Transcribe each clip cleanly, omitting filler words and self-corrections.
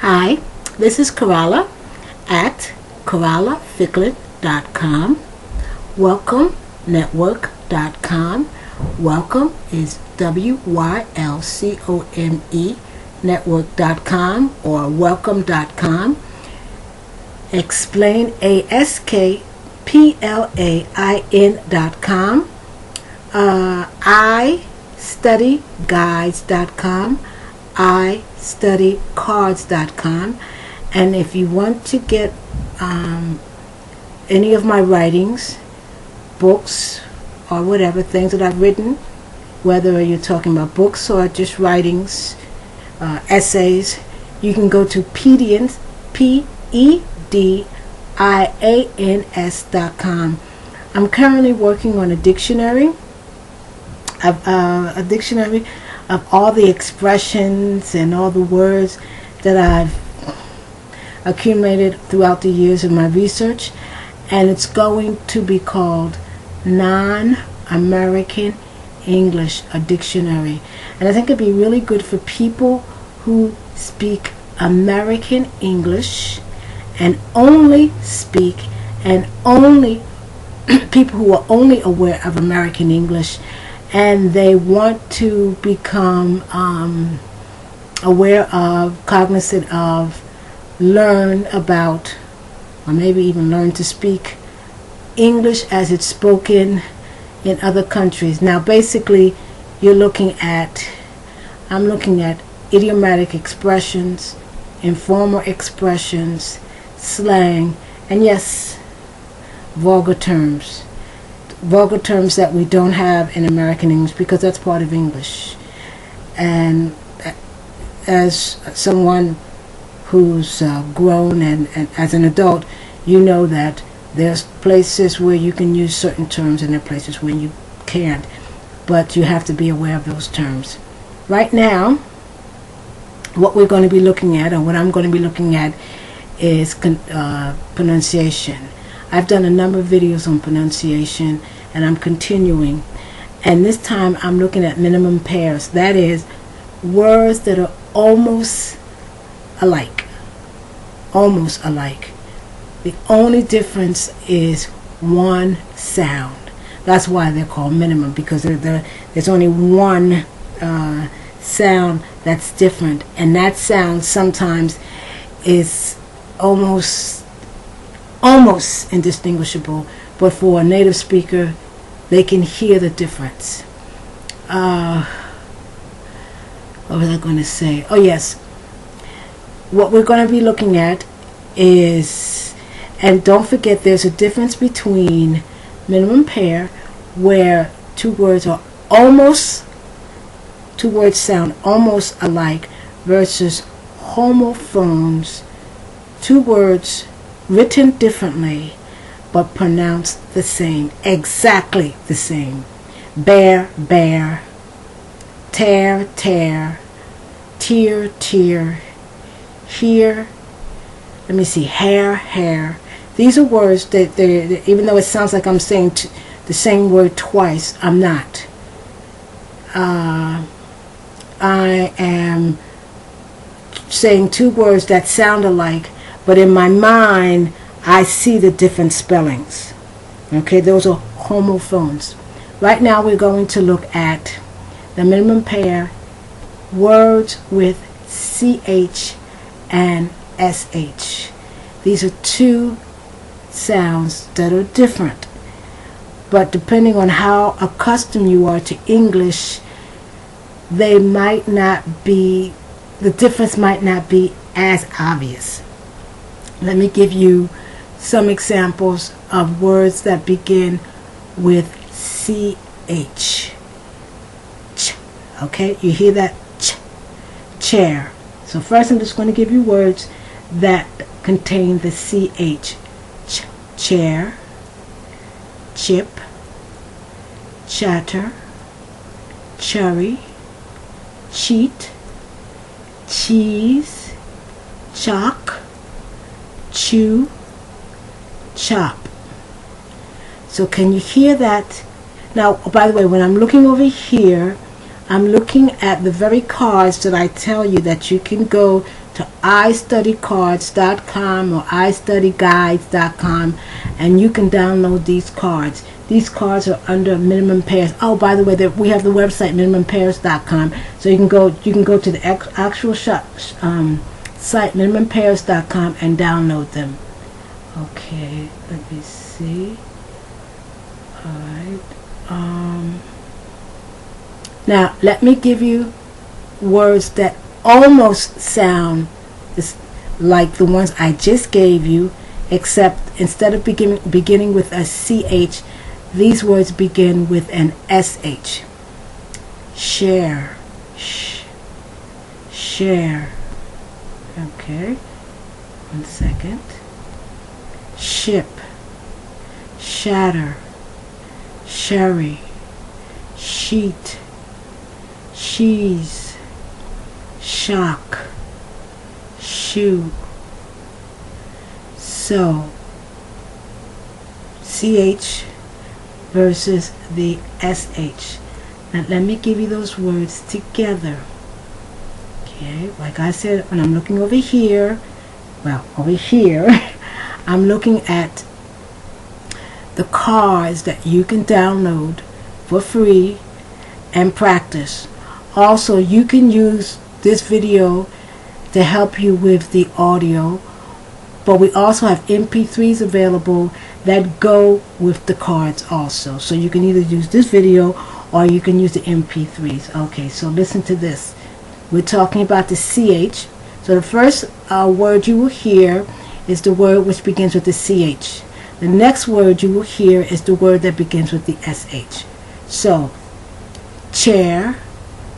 Hi, this is Kerala at KeralaFicklin.com. WelcomeNetwork.com. Welcome is WYLCOME network.com or welcome.com. Explain ASKPLAIN.com. iStudyGuides.com. iStudyCards.com. And if you want to get any of my writings, books, or whatever, things that I've written, whether you're talking about books or just writings, essays, you can go to Pedians, PEDIANS.com. I'm currently working on a dictionary of all the expressions and all the words that I've accumulated throughout the years of my research, and it's going to be called Non-American English, a dictionary. And I think it'd be really good for people who speak American English and only speak, and only people who are only aware of American English, and they want to become aware of, cognizant of, learn about, or maybe even learn to speak English as it's spoken in other countries. Now basically I'm looking at idiomatic expressions, informal expressions, slang, and yes, vulgar terms that we don't have in American English, because that's part of English. And as someone who's grown and as an adult, you know that there's places where you can use certain terms and there are places where you can't, but you have to be aware of those terms. Right now, what we're going to be looking at, or what I'm going to be looking at, is pronunciation. I've done a number of videos on pronunciation, and I'm continuing. And this time I'm looking at minimum pairs. That is, words that are almost alike. Almost alike. The only difference is one sound. That's why they're called minimum, because there's only one sound that's different. And that sound sometimes is almost indistinguishable, but for a native speaker, they can hear the difference. What was I going to say? Oh yes, what we're going to be looking at is, and don't forget, there's a difference between minimum pair, where two words sound almost alike, versus homophones, two words written differently but pronounced the same, exactly the same. Bear, bear, tear, tear, tear, tear, here, let me see, hair, hair. These are words that even though it sounds like I'm saying the same word twice, I'm not. I am saying two words that sound alike, but in my mind I see the different spellings. Okay, those are homophones. Right now we're going to look at the minimum pair, words with CH and SH. These are two sounds that are different, but depending on how accustomed you are to English, the difference might not be as obvious. Let me give you some examples of words that begin with CH. Ch. Okay, you hear that? Ch. Chair. So first I'm just going to give you words that contain the CH. Ch. Chair, chip, chatter, cherry, cheat, cheese, chalk, chew, chop. So can you hear that? Now, by the way, when I'm looking over here, I'm looking at the very cards that I tell you that you can go to istudycards.com or istudyguides.com, and you can download these cards. These cards are under minimum pairs. Oh, by the way, we have the website minimumpairs.com, so you can go to the actual site minimumpairs.com and download them. Okay, let me see. All right. Now let me give you words that almost sound like the ones I just gave you, except instead of beginning with a CH, these words begin with an SH. Share. Share. Okay. 1 second. Ship. Shatter. Sherry. Sheet. Cheese. Shock. Shoe. So, CH versus the SH. Now let me give you those words together. Okay, like I said, when I'm looking over here, over here, I'm looking at the cards that you can download for free and practice. Also, you can use this video to help you with the audio, but we also have MP3s available that go with the cards also. So you can either use this video or you can use the MP3s. Okay, so listen to this. We're talking about the CH. So the first word you will hear is the word which begins with the CH. The next word you will hear is the word that begins with the SH. So, chair,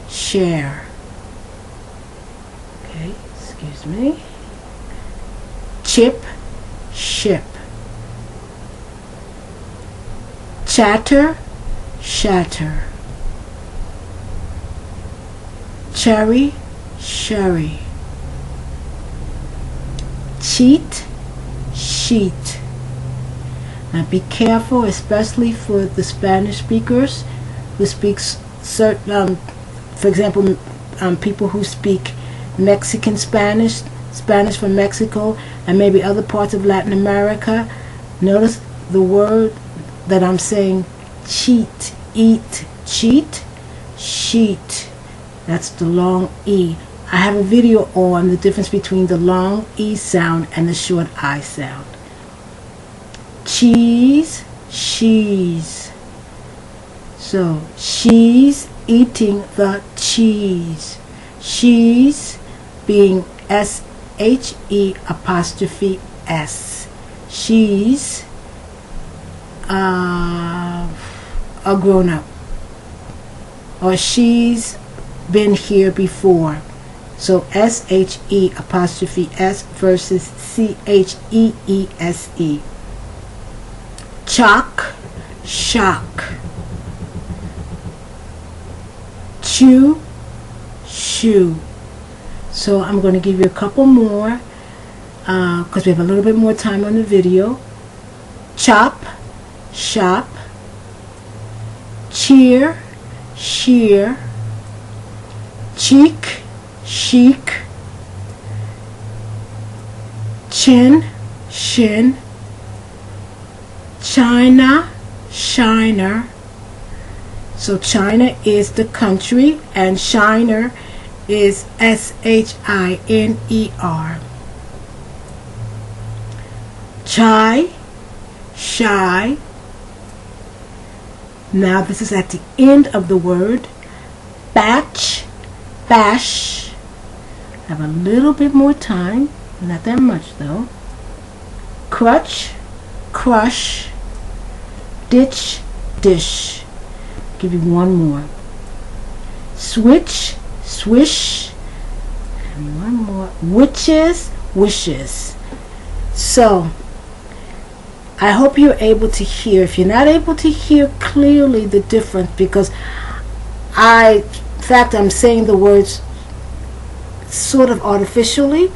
share. Okay, excuse me. Chip, ship. Chatter, shatter. Cherry, sherry. Cheat, sheet. Now be careful, especially for the Spanish speakers who speak certain, for example, people who speak Mexican Spanish, Spanish from Mexico, and maybe other parts of Latin America. Notice the word that I'm saying, cheat, eat, cheat, sheet. That's the long E. I have a video on the difference between the long E sound and the short I sound. Cheese, she's. So, she's eating the cheese. She's being S-H-E apostrophe S. She's a grown-up. Or she's been here before. So S-H-E apostrophe S versus C-H-E-E-S-E. Chalk, shock. Chew, shoe. So I'm going to give you a couple more because we have a little bit more time on the video. Chop, shop. Cheer, sheer. Cheek, chic. Chin, shin. China, shiner. So China is the country and shiner is S-H-I-N-E-R. Chai, shy. Now this is at the end of the word. Batch, bash. I have a little bit more time, not that much though. Crutch, crush. Ditch, dish. Give you one more. Switch, swish. And one more. Witches, wishes. So, I hope you're able to hear. If you're not able to hear clearly the difference, because in fact, I'm saying the words sort of artificially,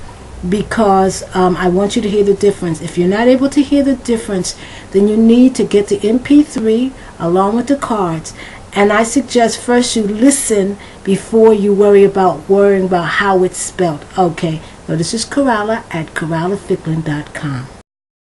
because I want you to hear the difference. If you're not able to hear the difference, then you need to get the MP3 along with the cards And I suggest first you listen before you worrying about how it's spelled. Okay, so this is Coralla at CorallaFicklin.com.